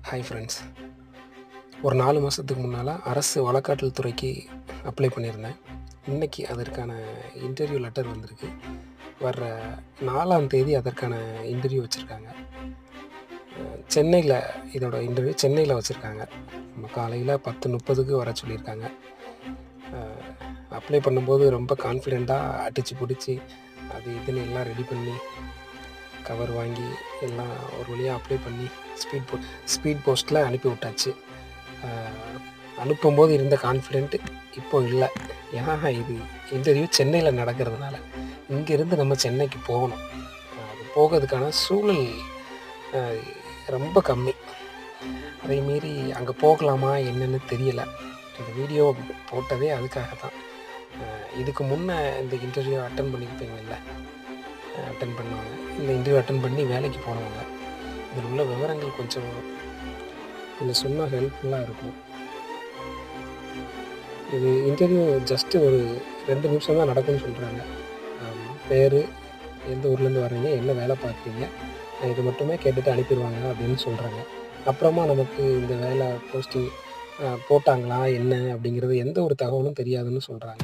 Hi friends. ஒரு 4 மாதத்துக்கு முன்னால் அரசு வழக்காற்றல் துறைக்கு அப்ளை பண்ணியிருந்தேன். இன்றைக்கி அதற்கான இன்டர்வியூ லெட்டர் வந்திருக்கு. வர்ற 4ஆம் தேதி அதற்கான இன்டர்வியூ வச்சுருக்காங்க. சென்னையில் இதோட இன்டர்வியூ சென்னையில் வச்சுருக்காங்க. நம்ம காலையில் 10:30க்கு வர சொல்லியிருக்காங்க. அப்ளை பண்ணும்போது ரொம்ப கான்ஃபிடெண்ட்டாக அடித்து பிடிச்சி அது இதுன்னு எல்லாம் ரெடி பண்ணி கவர் வாங்கி எல்லாம் ஒரு வழியாக அப்ளை பண்ணி ஸ்பீட் போஸ்ட்டில் அனுப்பி விட்டாச்சு. அனுப்பும்போது இருந்த கான்ஃபிடென்ட்டு இப்போ இல்லை. ஏன்னா இது இன்டர்வியூ சென்னையில் நடக்கிறதுனால இங்கேருந்து நம்ம சென்னைக்கு போகணும். அது போகிறதுக்கான சூழல் ரொம்ப கம்மி. அதே மீறி அங்கே போகலாமா என்னன்னு தெரியலை. இந்த வீடியோ போட்டதே அதுக்காக தான். இதுக்கு முன்னே இந்த இன்டர்வியூ அட்டன் பண்ணியிருப்பீங்கள்ல, அட்டன் பண்ணுவாங்க. இந்த இன்டர்வியூ அட்டன் பண்ணி வேலைக்கு போனவங்க இதில் உள்ள விவரங்கள் கொஞ்சம் சொன்னால் ஹெல்ப்ஃபுல்லாக இருக்கும். இது இன்டர்வியூ ஜஸ்ட்டு ஒரு 2 நிமிஷம் தான் நடக்கும்னு சொல்கிறாங்க. பேர், எந்த ஊர்லேருந்து வர்றீங்க, என்ன வேலை பார்க்குறீங்க, இது மட்டுமே கேட்டுட்டு அனுப்பிடுவாங்க அப்படின்னு சொல்கிறாங்க. அப்புறமா நமக்கு இந்த வேலை போஸ்டிங் போட்டாங்களா என்ன அப்படிங்கிறது எந்த ஒரு தகவலும் தெரியாதுன்னு சொல்கிறாங்க.